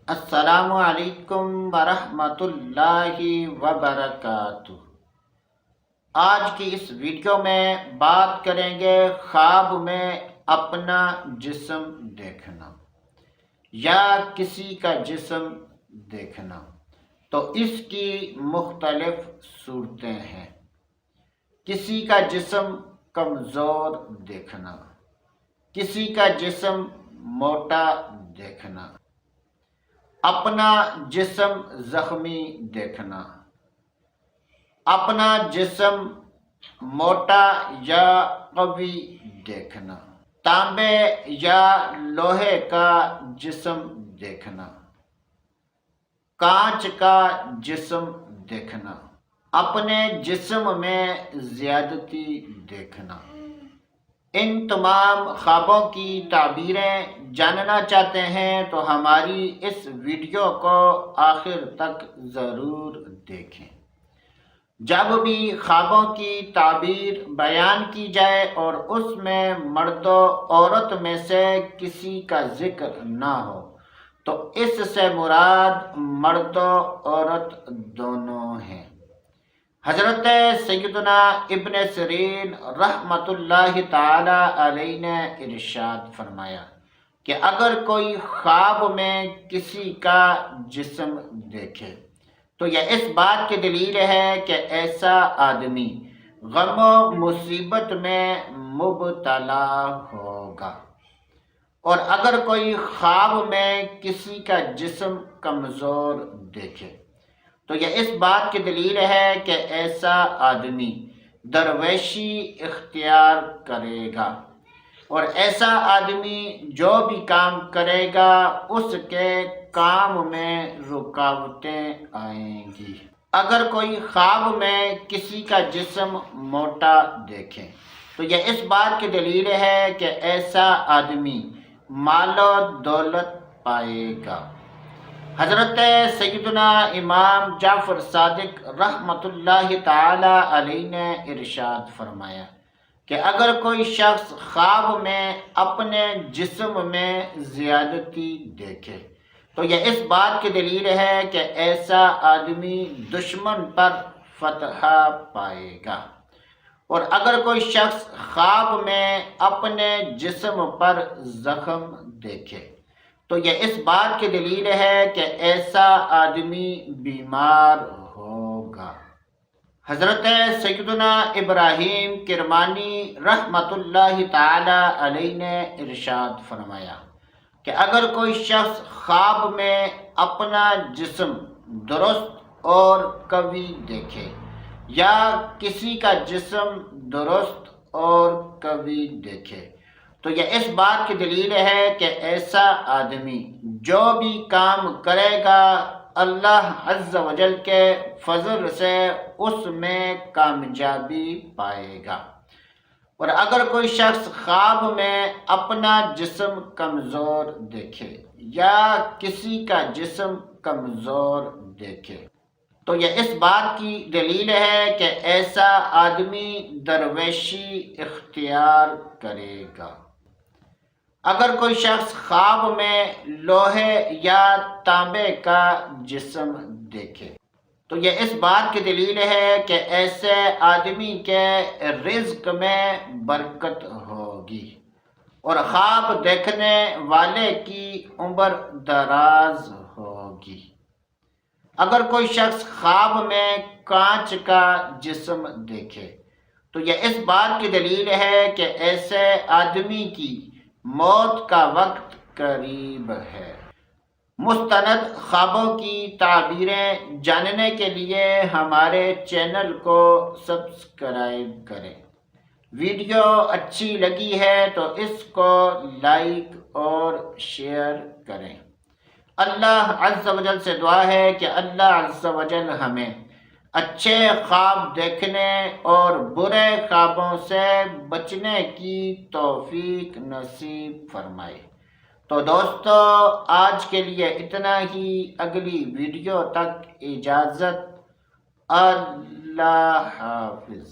السلام علیکم ورحمۃ اللہ وبرکاتہ۔ آج کی اس ویڈیو میں بات کریں گے خواب میں اپنا جسم دیکھنا یا کسی کا جسم دیکھنا۔ تو اس کی مختلف صورتیں ہیں۔ کسی کا جسم کمزور دیکھنا، کسی کا جسم موٹا دیکھنا، اپنا جسم زخمی دیکھنا، اپنا جسم موٹا یا قوی دیکھنا، تانبے یا لوہے کا جسم دیکھنا، کانچ کا جسم دیکھنا، اپنے جسم میں زیادتی دیکھنا۔ ان تمام خوابوں کی تعبیریں جاننا چاہتے ہیں تو ہماری اس ویڈیو کو آخر تک ضرور دیکھیں۔ جب بھی خوابوں کی تعبیر بیان کی جائے اور اس میں مرد و عورت میں سے کسی کا ذکر نہ ہو تو اس سے مراد مرد و عورت دونوں ہیں۔ حضرت سیدنا ابن سیرین رحمۃ اللہ تعالی علیہ نے ارشاد فرمایا کہ اگر کوئی خواب میں کسی کا جسم دیکھے تو یہ اس بات کی دلیل ہے کہ ایسا آدمی غم و مصیبت میں مبتلا ہوگا، اور اگر کوئی خواب میں کسی کا جسم کمزور دیکھے تو یہ اس بات کی دلیل ہے کہ ایسا آدمی درویشی اختیار کرے گا، اور ایسا آدمی جو بھی کام کرے گا اس کے کام میں رکاوٹیں آئیں گی۔ اگر کوئی خواب میں کسی کا جسم موٹا دیکھے تو یہ اس بات کی دلیل ہے کہ ایسا آدمی مال و دولت پائے گا۔ حضرت سیدنا امام جعفر صادق رحمۃ اللہ تعالی علیہ نے ارشاد فرمایا کہ اگر کوئی شخص خواب میں اپنے جسم میں زیادتی دیکھے تو یہ اس بات کی دلیل ہے کہ ایسا آدمی دشمن پر فتح پائے گا، اور اگر کوئی شخص خواب میں اپنے جسم پر زخم دیکھے تو یہ اس بات کی دلیل ہے کہ ایسا آدمی بیمار ہوگا۔ حضرت سیدنا ابراہیم کرمانی رحمۃ اللہ تعالی علیہ نے ارشاد فرمایا کہ اگر کوئی شخص خواب میں اپنا جسم درست اور قوی دیکھے یا کسی کا جسم درست اور قوی دیکھے تو یہ اس بات کی دلیل ہے کہ ایسا آدمی جو بھی کام کرے گا اللہ عز و جل کے فضل سے اس میں کامیابی پائے گا، اور اگر کوئی شخص خواب میں اپنا جسم کمزور دیکھے یا کسی کا جسم کمزور دیکھے تو یہ اس بات کی دلیل ہے کہ ایسا آدمی درویشی اختیار کرے گا۔ اگر کوئی شخص خواب میں لوہے یا تانبے کا جسم دیکھے تو یہ اس بات کی دلیل ہے کہ ایسے آدمی کے رزق میں برکت ہوگی اور خواب دیکھنے والے کی عمر دراز ہوگی۔ اگر کوئی شخص خواب میں کانچ کا جسم دیکھے تو یہ اس بات کی دلیل ہے کہ ایسے آدمی کی موت کا وقت قریب ہے۔ مستند خوابوں کی تعبیریں جاننے کے لیے ہمارے چینل کو سبسکرائب کریں۔ ویڈیو اچھی لگی ہے تو اس کو لائک اور شیئر کریں۔ اللہ عز و جل سے دعا ہے کہ اللہ عز و جل ہمیں اچھے خواب دیکھنے اور برے خوابوں سے بچنے کی توفیق نصیب فرمائے۔ تو دوستو آج کے لیے اتنا ہی، اگلی ویڈیو تک اجازت، اللہ حافظ۔